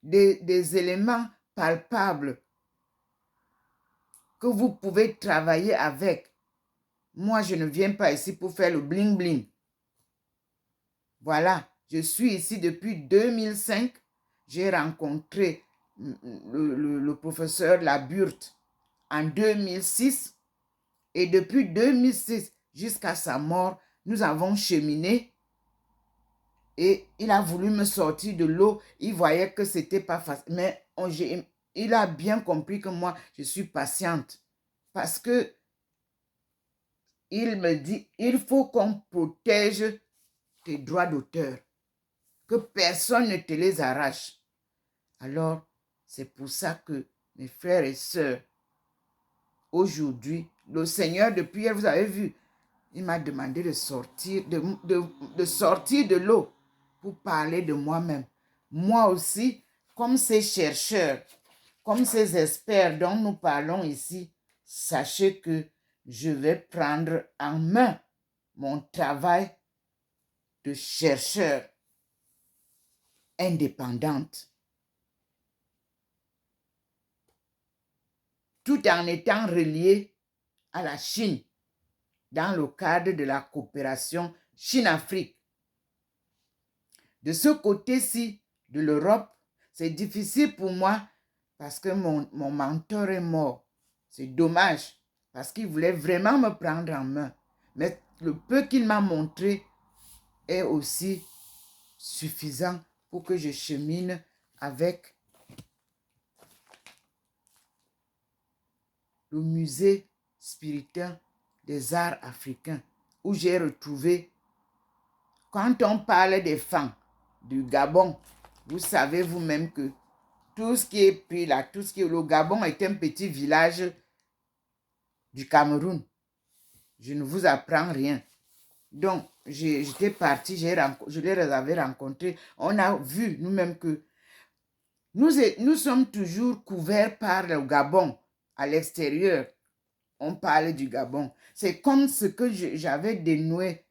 des éléments palpables que vous pouvez travailler avec. Moi, je ne viens pas ici pour faire le bling-bling. Voilà, je suis ici depuis 2005. J'ai rencontré le professeur Laburte en 2006. Et depuis 2006 jusqu'à sa mort, nous avons cheminé. Et il a voulu me sortir de l'eau. Il voyait que ce n'était pas facile. Mais il a bien compris que moi, je suis patiente. Parce que il me dit, il faut qu'on protège tes droits d'auteur. Que personne ne te les arrache. Alors, c'est pour ça que mes frères et sœurs, aujourd'hui, le Seigneur, depuis hier, vous avez vu, il m'a demandé de sortir sortir de l'eau pour parler de moi-même. Moi aussi, comme ces chercheurs, comme ces experts dont nous parlons ici, sachez que je vais prendre en main mon travail de chercheur indépendante, tout en étant relié à la Chine dans le cadre de la coopération Chine-Afrique. De ce côté-ci de l'Europe, c'est difficile pour moi parce que mon mentor est mort. C'est dommage parce qu'il voulait vraiment me prendre en main. Mais le peu qu'il m'a montré est aussi suffisant pour que je chemine avec le musée spirituel des arts africains où j'ai retrouvé, quand on parle des femmes du Gabon, vous savez vous-même que tout ce qui est pris là, le Gabon est un petit village du Cameroun. Je ne vous apprends rien. Donc, j'étais partie, je les avais rencontrés. On a vu nous-mêmes que nous sommes toujours couverts par le Gabon à l'extérieur. On parle du Gabon. C'est comme ce que j'avais dénoué.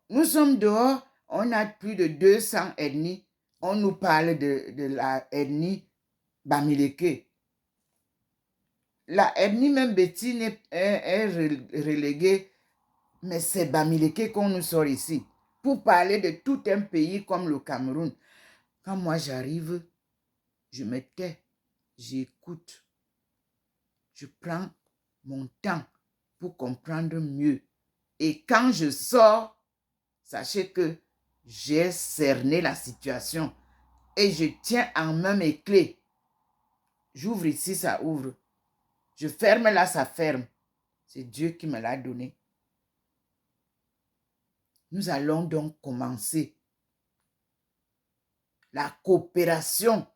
Nous sommes dehors, on a plus de 200 ethnies. On nous parle de la ethnie Bamileke. La ethnie même Bétine est reléguée, mais c'est Bamileke qu'on nous sort ici. Pour parler de tout un pays comme le Cameroun. Quand moi j'arrive, je me tais, j'écoute. Je prends mon temps pour comprendre mieux. Et quand je sors, sachez que j'ai cerné la situation et je tiens en main mes clés. J'ouvre ici, ça ouvre. Je ferme là, ça ferme. C'est Dieu qui me l'a donné. Nous allons donc commencer la coopération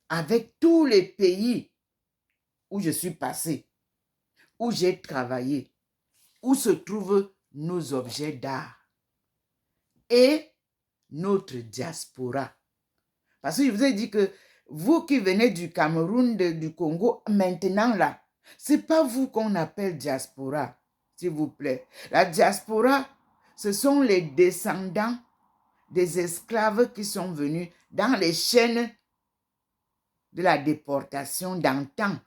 avec tous les pays où je suis passé, où j'ai travaillé, où se trouvent nos objets d'art et notre diaspora. Parce que je vous ai dit que vous qui venez du Cameroun, du Congo, maintenant là, ce n'est pas vous qu'on appelle diaspora, s'il vous plaît. La diaspora, ce sont les descendants des esclaves qui sont venus dans les chaînes de la déportation d'antan.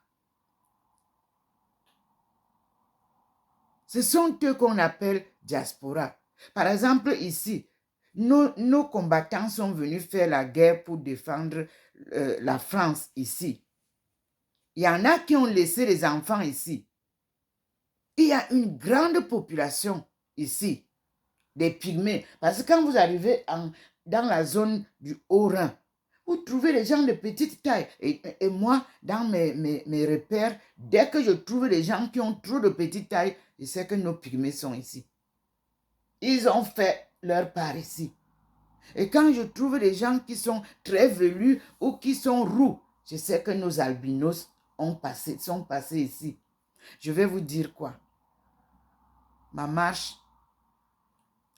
Ce sont eux qu'on appelle diaspora. Par exemple, ici, nos combattants sont venus faire la guerre pour défendre la France ici. Il y en a qui ont laissé les enfants ici. Il y a une grande population ici, des pygmées. Parce que quand vous arrivez dans la zone du Haut-Rhin, vous trouvez les gens de petite taille. Et moi, dans mes repères, dès que je trouve les gens qui ont trop de petite taille, je sais que nos pygmées sont ici. Ils ont fait leur part ici. Et quand je trouve des gens qui sont très velus ou qui sont roux, je sais que nos albinos sont passés ici. Je vais vous dire quoi? Ma marche,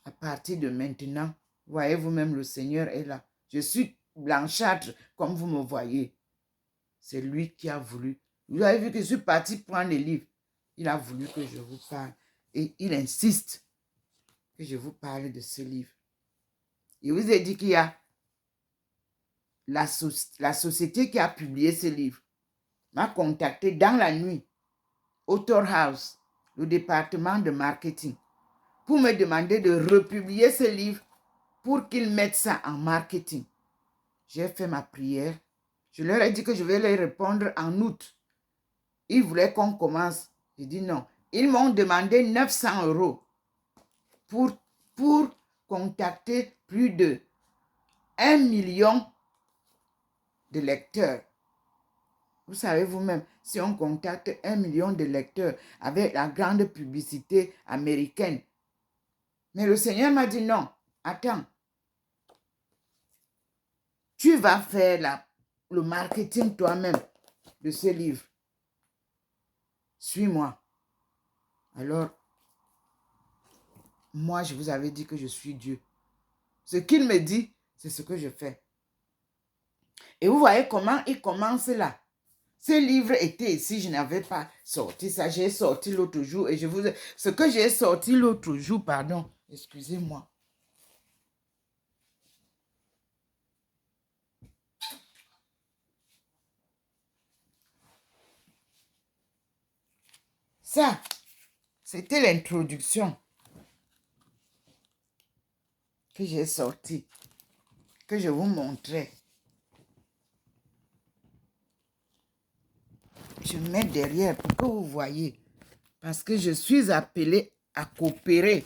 à partir de maintenant, voyez vous-même, le Seigneur est là. Je suis blanchâtre, comme vous me voyez. C'est lui qui a voulu. Vous avez vu que je suis parti prendre les livres. Il a voulu que je vous parle. Et il insiste que je vous parle de ce livre. Il vous a dit qu'il y a la société qui a publié ce livre m'a contacté dans la nuit, Author House, le département de marketing, pour me demander de republier ce livre pour qu'ils mettent ça en marketing. J'ai fait ma prière. Je leur ai dit que je vais leur répondre en août. Ils voulaient qu'on commence. J'ai dit non. Ils m'ont demandé 900 € pour contacter plus de 1 million de lecteurs. Vous savez vous-même, si on contacte 1 million de lecteurs avec la grande publicité américaine. Mais le Seigneur m'a dit non, attends. Tu vas faire le marketing toi-même de ce livre. Suis-moi. Alors, moi, je vous avais dit que je suis Dieu. Ce qu'il me dit, c'est ce que je fais. Et vous voyez comment il commence là. Ce livre était ici, je n'avais pas sorti ça. J'ai sorti l'autre jour et ce que j'ai sorti l'autre jour, pardon, excusez-moi. Ça, c'était l'introduction que j'ai sortie, que je vous montrais. Je mets derrière pour que vous voyez. Parce que je suis appelée à coopérer.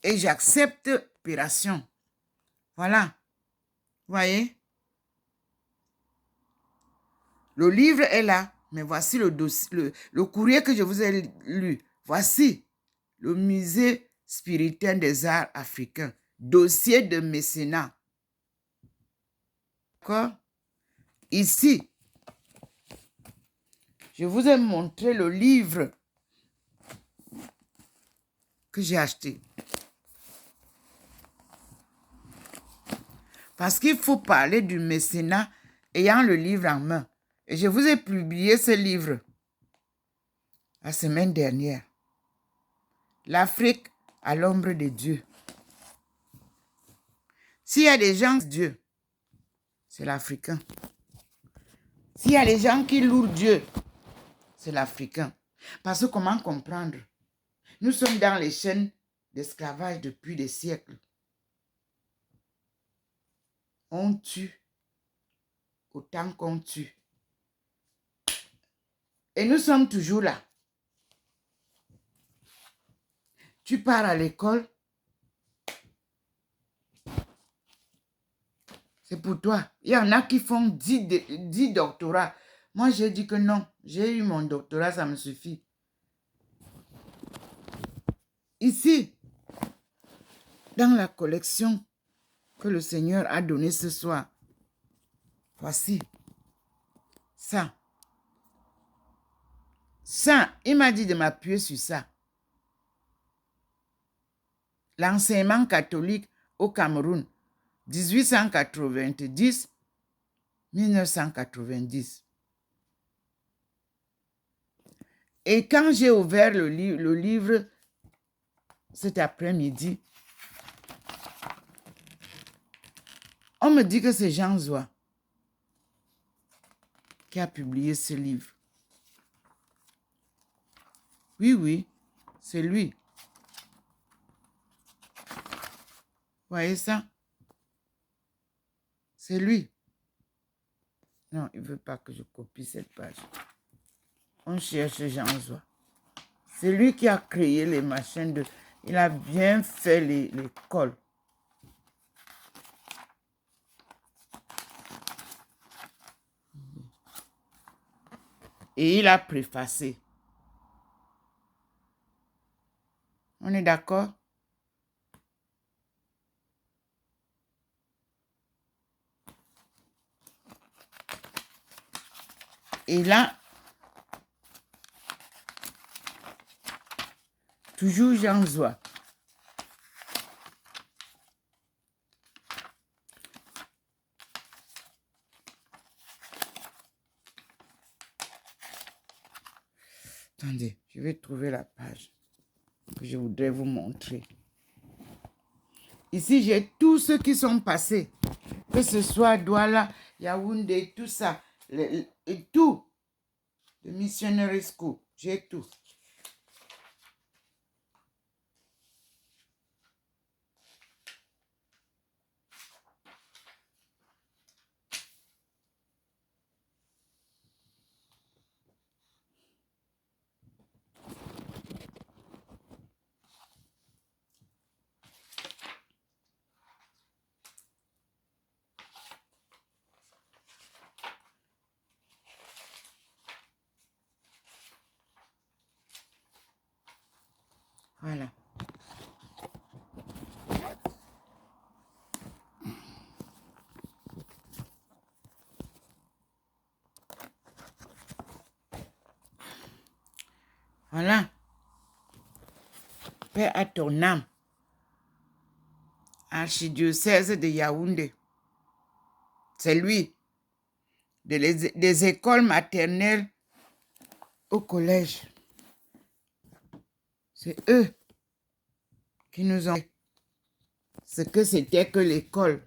Et j'accepte l'opération. Voilà. Vous voyez? Le livre est là. Mais voici le dossier, le courrier que je vous ai lu. Voici le musée spirituel des arts africains. Dossier de mécénat. D'accord? Ici, je vous ai montré le livre que j'ai acheté. Parce qu'il faut parler du mécénat ayant le livre en main. Et je vous ai publié ce livre la semaine dernière. L'Afrique à l'ombre de Dieu. S'il y a des gens, Dieu, c'est l'Africain. S'il y a des gens qui louent Dieu, c'est l'Africain. Parce que comment comprendre? Nous sommes dans les chaînes d'esclavage depuis des siècles. On tue autant qu'on tue. Et nous sommes toujours là. Tu pars à l'école, c'est pour toi. Il y en a qui font 10 doctorats. Moi, j'ai dit que non. J'ai eu mon doctorat, ça me suffit. Ici, dans la collection que le Seigneur a donnée ce soir, voici ça. Ça, il m'a dit de m'appuyer sur ça. L'enseignement catholique au Cameroun, 1890-1990. Et quand j'ai ouvert le livre cet après-midi, on me dit que c'est Jean Zoua qui a publié ce livre. Oui, oui, C'est lui. Voyez ça? C'est lui. Non, il ne veut pas que je copie cette page. On cherche Jean Zois. C'est lui qui a créé les machines de... Il a bien fait l'école. Et il a préfacé. On est d'accord? Et là, toujours Jean Zois. Attendez, je vais trouver la page que je voudrais vous montrer. Ici, j'ai tous ceux qui sont passés. Que ce soit Douala, Yaoundé, tout ça. Et tout. Le Missionary School. J'ai tout. Voilà. Voilà. Paix à ton âme. Archidiocèse de Yaoundé. C'est lui. Des écoles maternelles au collège. C'est eux qui nous ont ce que c'était que l'école.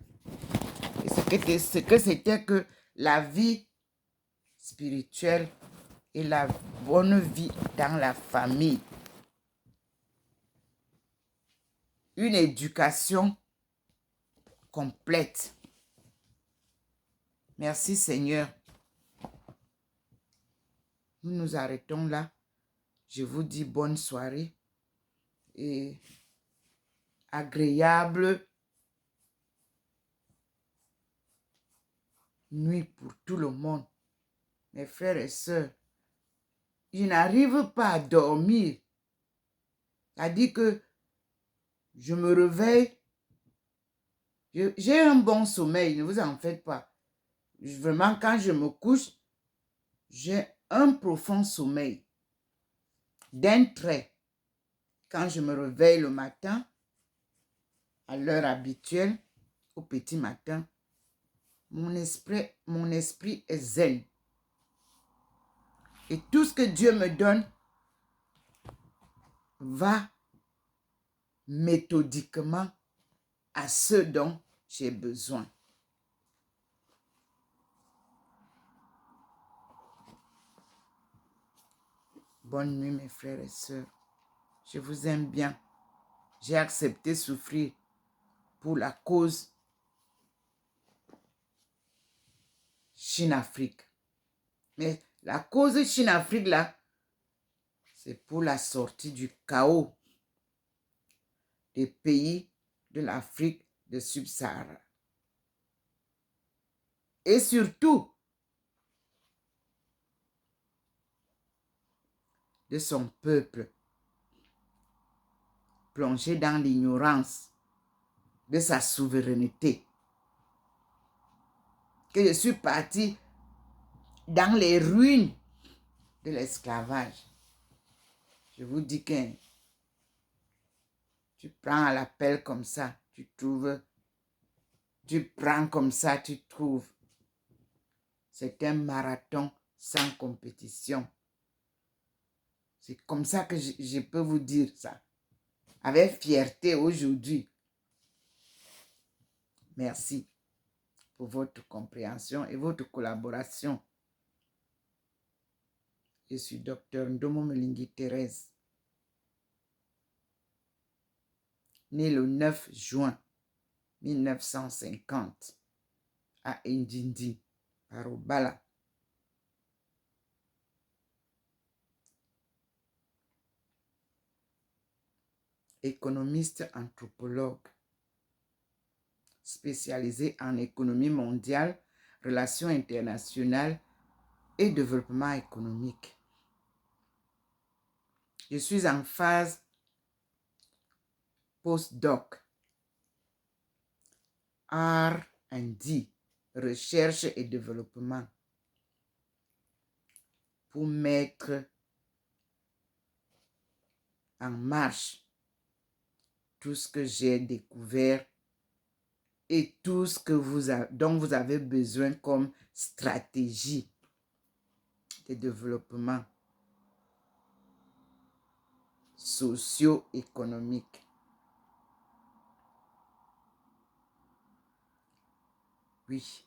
Et ce que c'était que la vie spirituelle et la bonne vie dans la famille. Une éducation complète. Merci Seigneur. Nous nous arrêtons là. Je vous dis bonne soirée et agréable nuit pour tout le monde. Mes frères et sœurs, je n'arrive pas à dormir. C'est-à-dire que je me réveille. J'ai un bon sommeil, ne vous en faites pas. Vraiment, quand je me couche, j'ai un profond sommeil. D'un trait, quand je me réveille le matin, à l'heure habituelle, au petit matin, mon esprit est zen. Et tout ce que Dieu me donne va méthodiquement à ce dont j'ai besoin. Bonne nuit, mes frères et sœurs. Je vous aime bien. J'ai accepté souffrir pour la cause Chine-Afrique. Mais la cause Chine-Afrique, là, c'est pour la sortie du chaos des pays de l'Afrique de Sub-Sahara. Et surtout, de son peuple, plongé dans l'ignorance de sa souveraineté. Que je suis parti dans les ruines de l'esclavage. Je vous dis que tu prends à l'appel comme ça, tu trouves. Tu prends comme ça, tu trouves. C'est un marathon sans compétition. C'est comme ça que je peux vous dire ça. Avec fierté aujourd'hui. Merci pour votre compréhension et votre collaboration. Je suis Dr Ndomo Melingi Thérèse. né le 9 juin 1950 à Ndindi, à Robala. Économiste anthropologue, spécialisé en économie mondiale, relations internationales et développement économique. Je suis en phase postdoc, R&D, recherche et développement, pour mettre en marche tout ce que j'ai découvert et tout ce que dont vous avez besoin comme stratégie de développement socio-économique. Oui,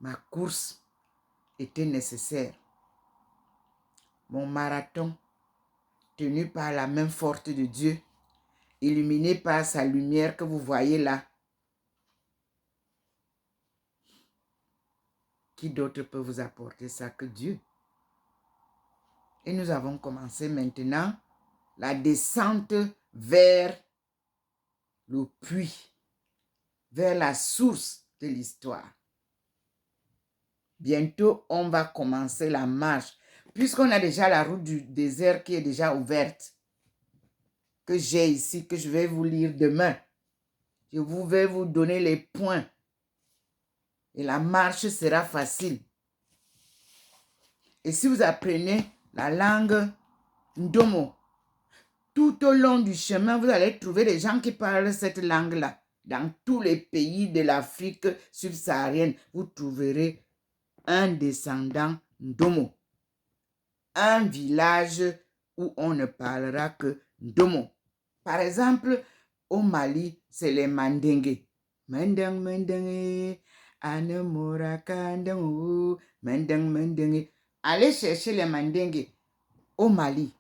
ma course était nécessaire. Mon marathon, tenu par la main forte de Dieu, illuminé par sa lumière que vous voyez là. Qui d'autre peut vous apporter ça que Dieu? Et nous avons commencé maintenant la descente vers le puits, vers la source de l'histoire. Bientôt, on va commencer la marche, puisqu'on a déjà la route du désert qui est déjà ouverte, que j'ai ici, que je vais vous lire demain. Je vais vous donner les points. Et la marche sera facile. Et si vous apprenez la langue Ndomo, tout au long du chemin, vous allez trouver des gens qui parlent cette langue-là. Dans tous les pays de l'Afrique subsaharienne, vous trouverez un descendant Ndomo. Un village où on ne parlera que Ndomo. Par exemple, au Mali, c'est les Mandingues. Mandang, mandang, anemora kandang, mandang, mandang. Allez chercher les Mandingues au Mali.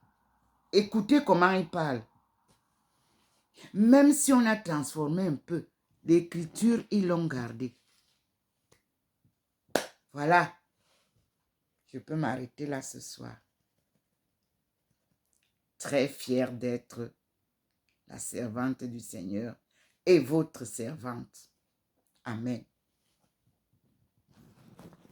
Écoutez comment ils parlent. Même si on a transformé un peu, l'écriture, ils l'ont gardée. Voilà. Je peux m'arrêter là ce soir. Très fière d'être la servante du Seigneur et votre servante. Amen.